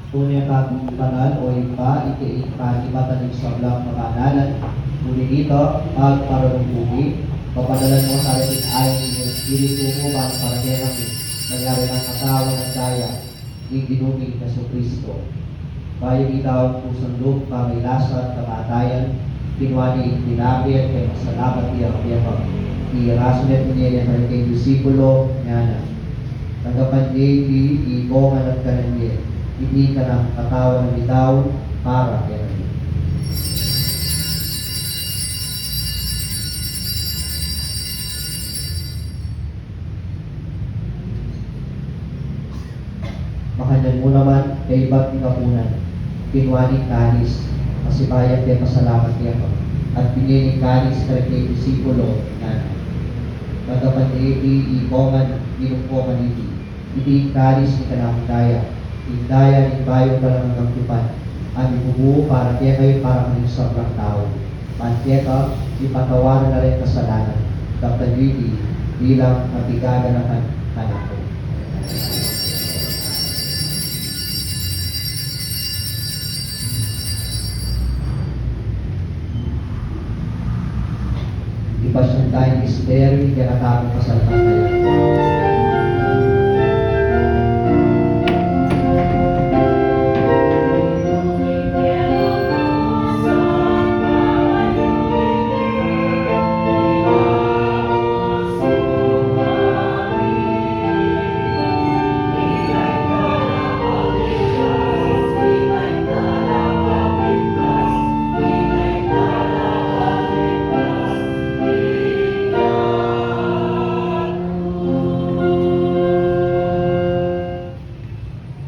Kunya kapangal o ipa, iti-ipanimatalik sa blang makanalan. Muli dito, pagparunong papadalan mo sa ating ayon ng Espiritu mo para kaya kami nangyari ng katawan ng daya ni Ginuming na Kristo. Bayo itaw ang pusang loob, pamilasa at kamatayan, pinwani itinapit kay masalamat niya ang piyama. I-rasunet niya yung kay disipulo niya na. Tagapan niya, i-ikongan at kanan niya. Hindi ka ng katawan ng bitaw para kaya namin. Makanyan mo naman kay iba't kapunan, pinwaning kanis, masibayan kay pasalamat niya ko, at piniling kanis kay disipulo na magapan ni ikongan, ginungkongan iti, iti kanis ni kanang daya, indaya ni bayo ka lang hanggang tupan. Ang ibubuo para kaya kayo para kayong sobrang tao. Panteka, ipatawaran na rin kasalanan. Kapag-ibig bilang nabigagan ng anak ko. Ipasyon tayong isteri, kaya natapong kasalanan kayo.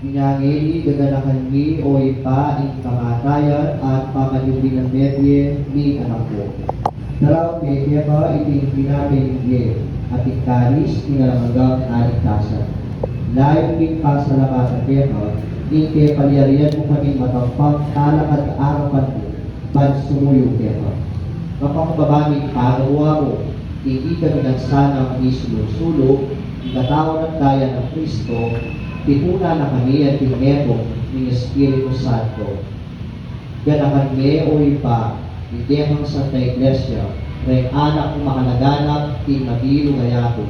Inyangili, gaganakan ni o ipa, ing kamatayan at pamayuli ng medye ni anak ko. Daraw medye pa, iting pinapinigye at ikaris, tinalamagang aligtasan. Layo king pasalamatan kepa, ike palyarian mo kaming matampang talak at arapan mo, pansumuyo kepa. Kapag babaming pagawa mo, hindi kami nagsanang isulong-sulong, ikatawan at daya ng Kristo, tipuna na kami at tinepo ng Espiritu Santo. Ganakan me o ipa, itehang Santa Iglesia, rin anak ng makalaganap, tinabilo gayato,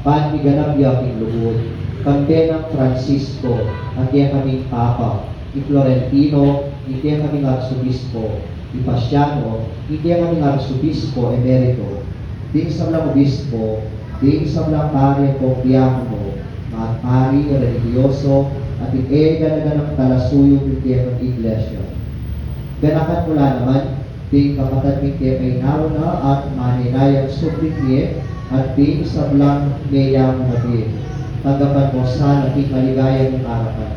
paniganap yaking lubod, kampe ng Francisco, at iya kaming Papa, ni Florentino, iya kaming Arsobispo, ni Pasiano, iya kaming Arsobispo Emerito, ding sa mga obispo, ding sa mga pari o diakono, mga pari religyoso, at ikeganagan ng talasuyong ng Iglesia. Ganakan mula naman, ding kapatid ng Kepay na at maninayang suplikye, at ding sa blang mayang nabi. Tagapan mo sa naging maligayang ng arapan.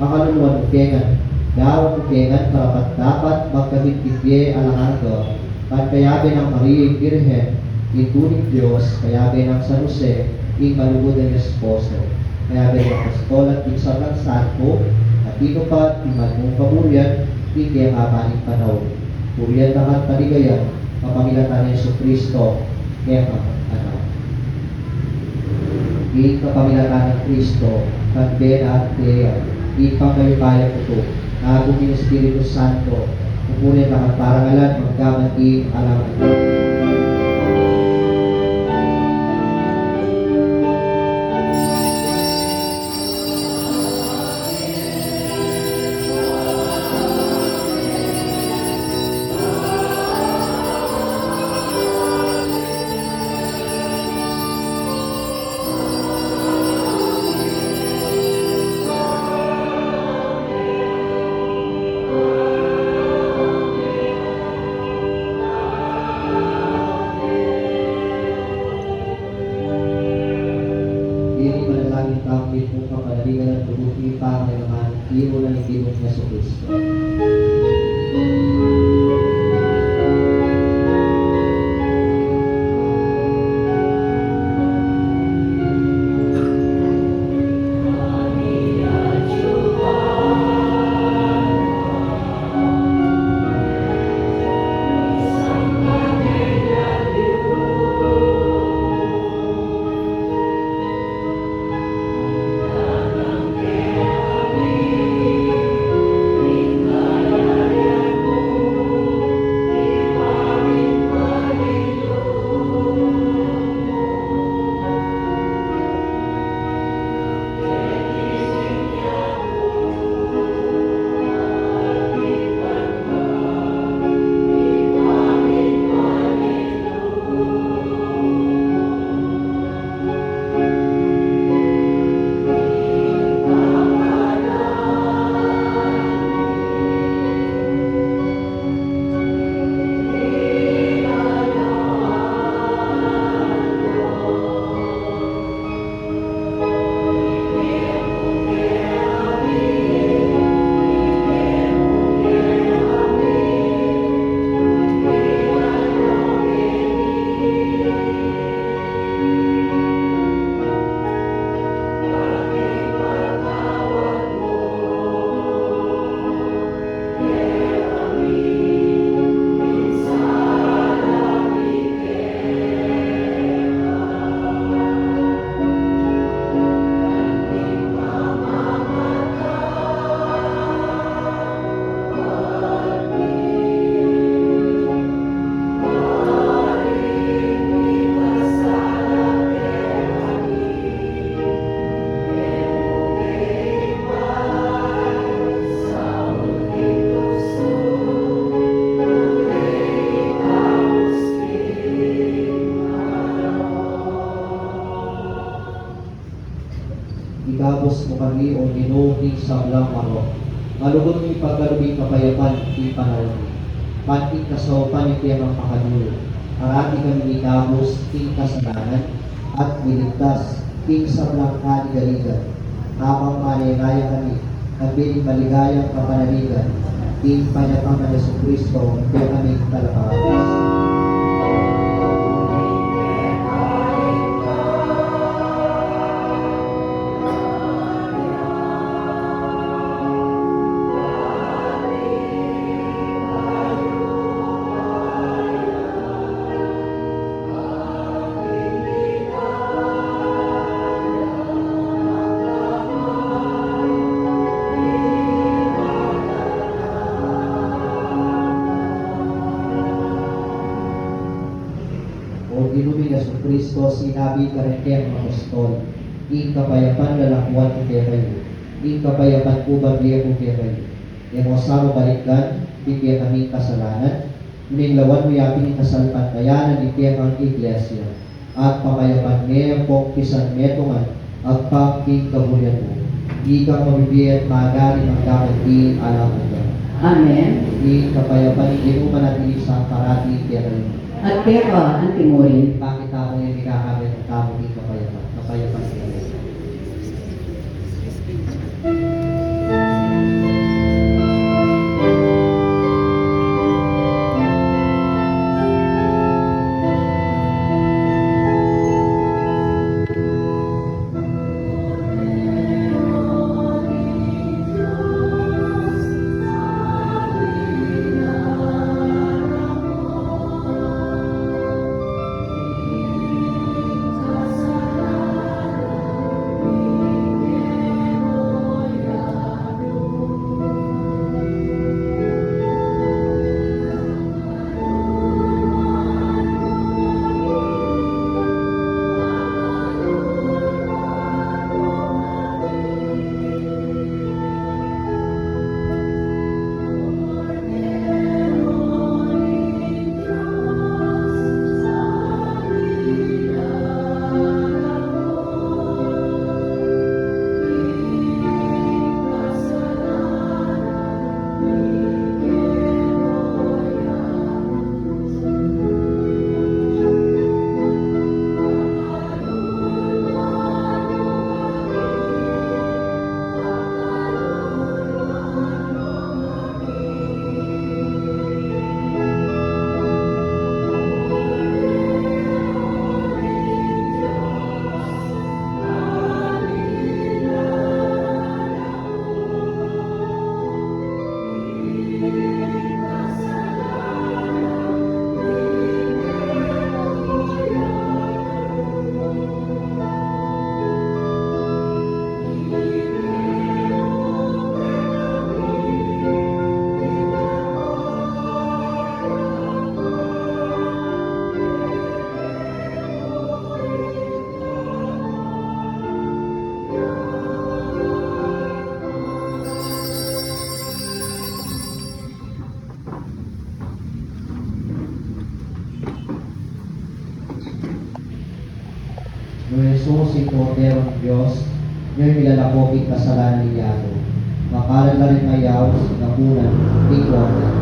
Makaluluan mo kengan, Daw kukengan karapat dapat magkabitbitye alangardo, pagkayabe ng Maria Birhen, ituning Diyos, kayabe ng San Jose, ing malugod ng esposo, kayabe ng apostol at pinsabang santo, at ito pa, imagmong pamuryan, hindi ang abaning panahon. Puriyan lang at paligayan, kapamilatan ni Yesu Kristo, kaya anak. Ing kapamilatan ng Kristo, kagbena at kaya, ipang kayo kaya ito, nagong ng Espiritu Santo, pupunin lang at parangalan, magkamanting alam. Diri manalangin kami kung kapanalingan ng tubuhi pa ng mga hiro ng Ginong Yesu Kristo. Igabos mo kami o ginuhing sa blang maro. Malugod mo ipagkalubing kapayapan di panahon. Panting kasawapan ni Piyang Pakadulo. Parati kami igabos ting kasalanan at niligtas ting sa blang kaligaligan. Habang maligaya kami, nagbiling maligayang kapanaligan. Ting panyapang na Yesu Kristo, kaya kami talapakas. O Ginumi Yesu Kristo, sinabi ka rin kaya ng apostol, ing kapayapan lalakuan ko kaya kayo, ing kapayapan ko bagya ko kaya kayo. Yang osaro balikan, di kaya kami kasalanan, uning lawan mo yapin kasalpantayanan, di kaya kang iglesia, at papayapan ngayon po pisan metongan, at pangking kabulian mo. Di kang mabibiyat magaling ang dapat di alam mo. Amen. Ing kapayapan, hindi mo manatili sa parati kaya kayo. At kaya ka, ang timurin. Bakit ako yung nikakamit ng tamo ng kapayapan? Kapayapan siya. si Cordero ng Diyos, ngayon nilalakopin kasalanan ni Yato. Makalat na rin mayaw sa sinapunan ni Cordero.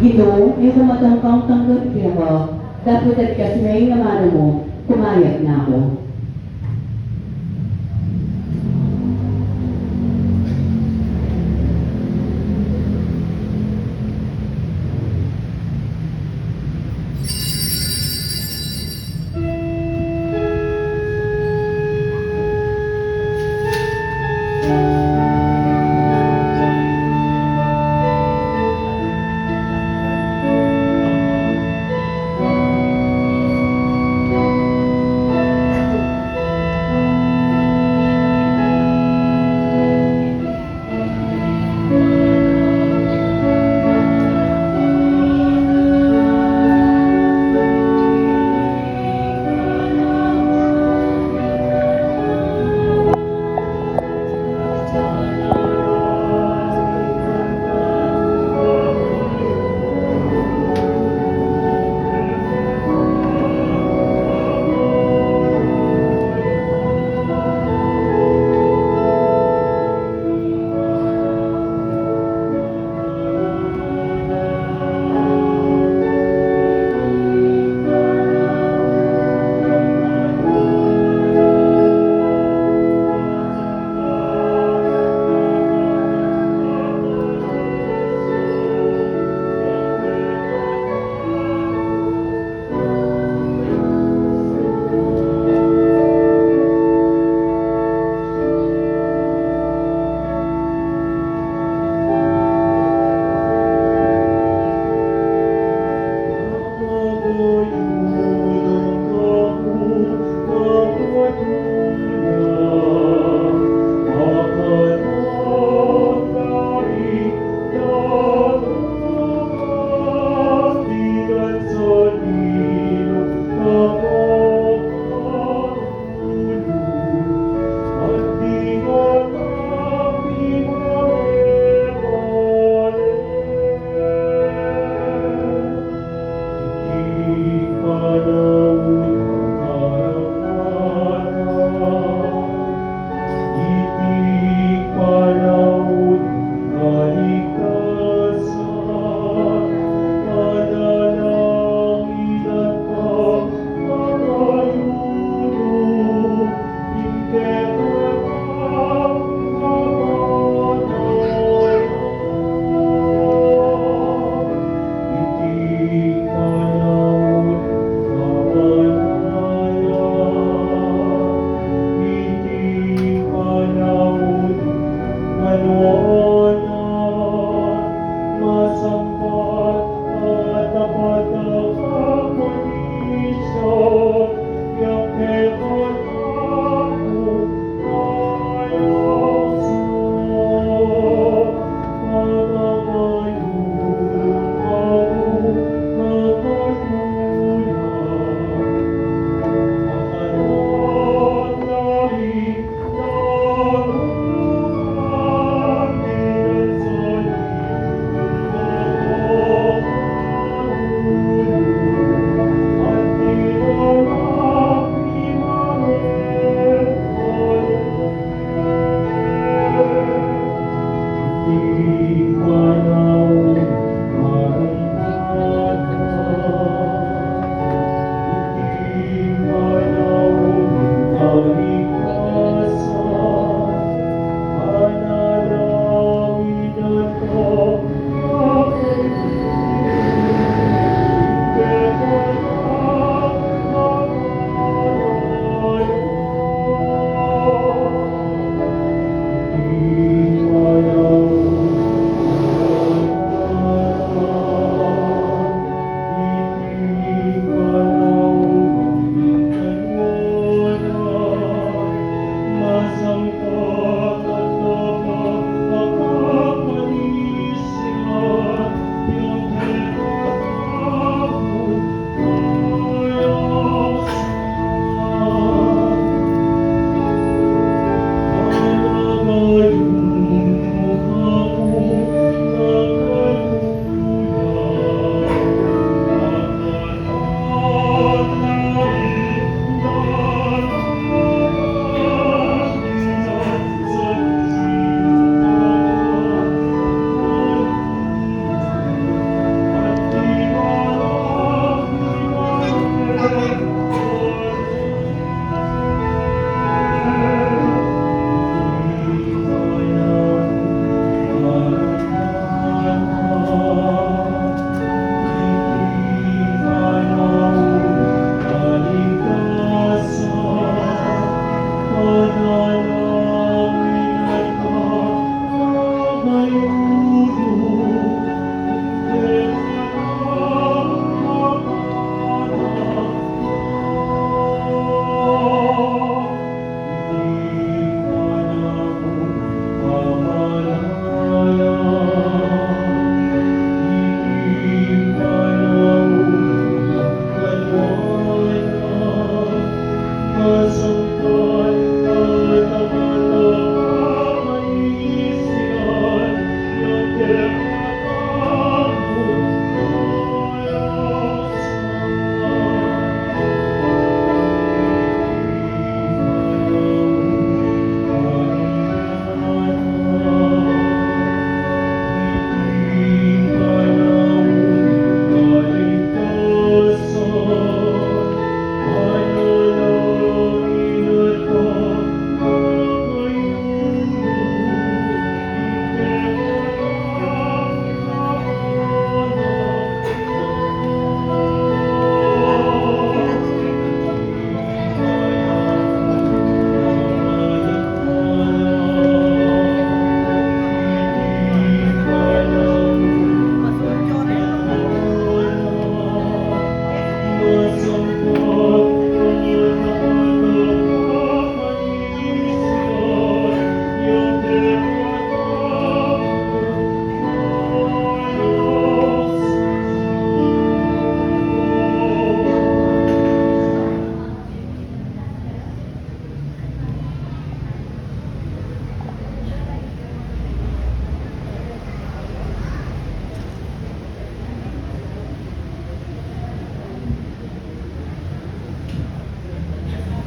Ginoo, ay kumatang kang tanggapin ako. Dapat at kasmay nga mano mo, kumayag na ako.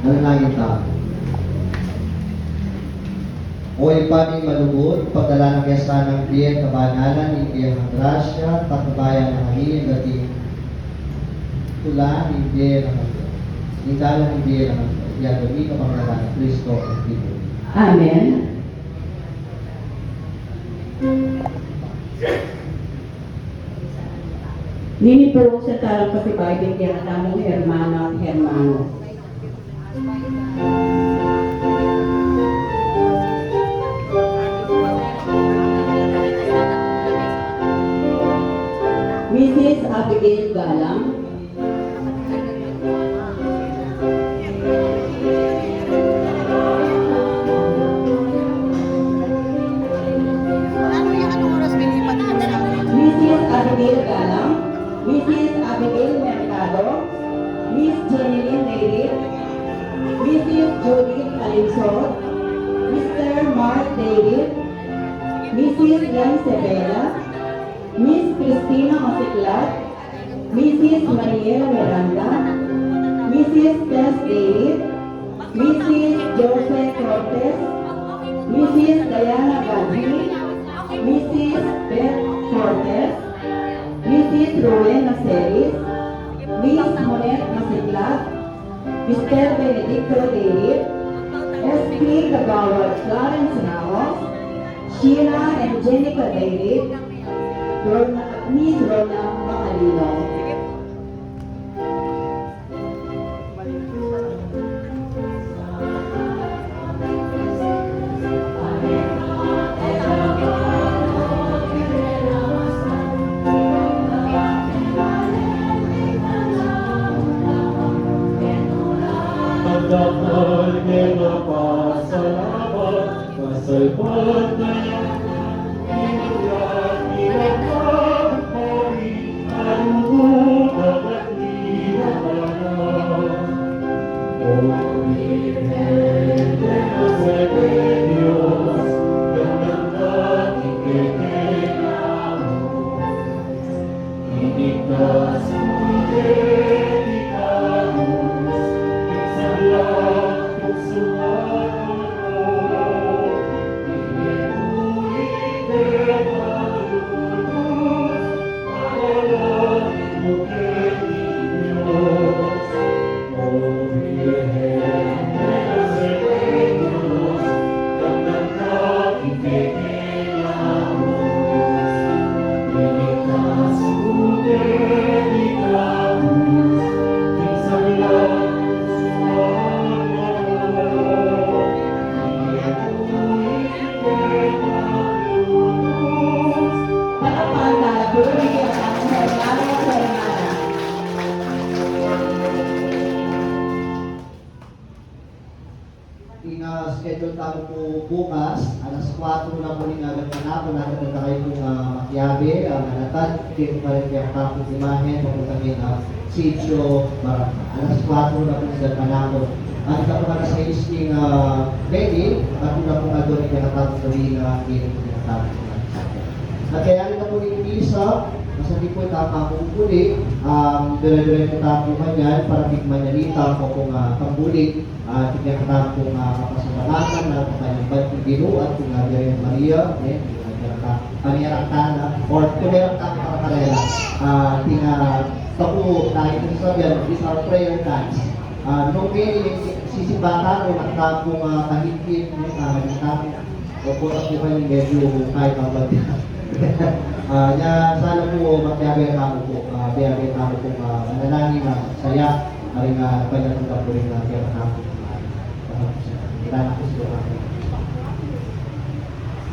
Nanalangin tayo. O ipaming malugod, pagdala ng yasa ng biyen, kabanalan, ibiyang ng grasya, pagkabayan ng hangin, dating tula, ibiyang ng hangin. Nindalan, ibiyang ng hangin. Yan, dumi ka pangalaman ng Kristo ang Pino. Amen. Nini po sa tarang kapitbahay ng tinatawag hermano at hermano. Mrs. Abigail Galang, Mrs. Abigail Galang, Mrs. Abigail Mercado, Miss Jeneline David, Mrs. Judith Alinsor, Mr. Mark David, Mrs. Len Severa, Miss Cristina Masiclat, Mrs. Mariela Miranda, Mrs. Tess David, Mrs. Joseph Cortez, Mrs. Diana Gadri, Mrs. Beth Cortez, Mrs. Rowena Celis, Miss Monet Masiclat, Mr. Benedicto David, S.P. Kagawad Clarence Naos, Sheila and Jenica David, Miss Rona Macalino. Pagdakal nila pasalamat, kasalbat na inulat, iwagpag pari, anugutan at iwanan. O Virgen de los Remedios, gandang dating kekayamos, iligtas Thank you. bukas, alas 4 na po rin agad na ako, nakatag na kayo kung Makiabe, Manatad, dito pa rin kaya tapos imahen, papunta kayo na Sitio Baraka. Alas 4 na po sa panahon. At na po na sa isking ready, at na po na doon yung nakatapos gawin na hindi po nakatapos na. At kaya rin na po yung isa, mas hindi po itama kong puli, dire-dire ko tapo man yan, para tigman niya nita o kung pambulik, tignan ko tapo kung kapasalanan na kanyang banting biro at kung Virgen Maria, panirang tana, or tumerang tana para karela. Tapo tayo kung sabihan, these are prayer times. Nung may sisibakan o nakatapong kahigit, o po na po kayo medyo kahit ang banting. Sana po magbiyabe ako po, biyabe ako po mananangin na saya, ay nga pagkatulad po rin na kaya ako. Kita na po sila.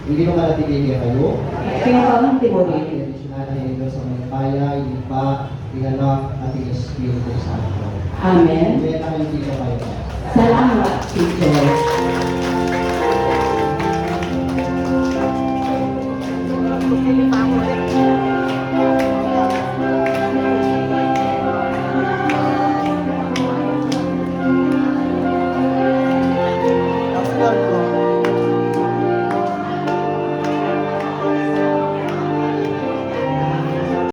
Hindi mo malatigay kayo. Pinakawang Timori. Additional na ito sa mga kaya, hindi pa, tinanong at Espiritu Santo. Amen. Kaya na kayo dito kayo. Salamat, teacher. Pagkilip ako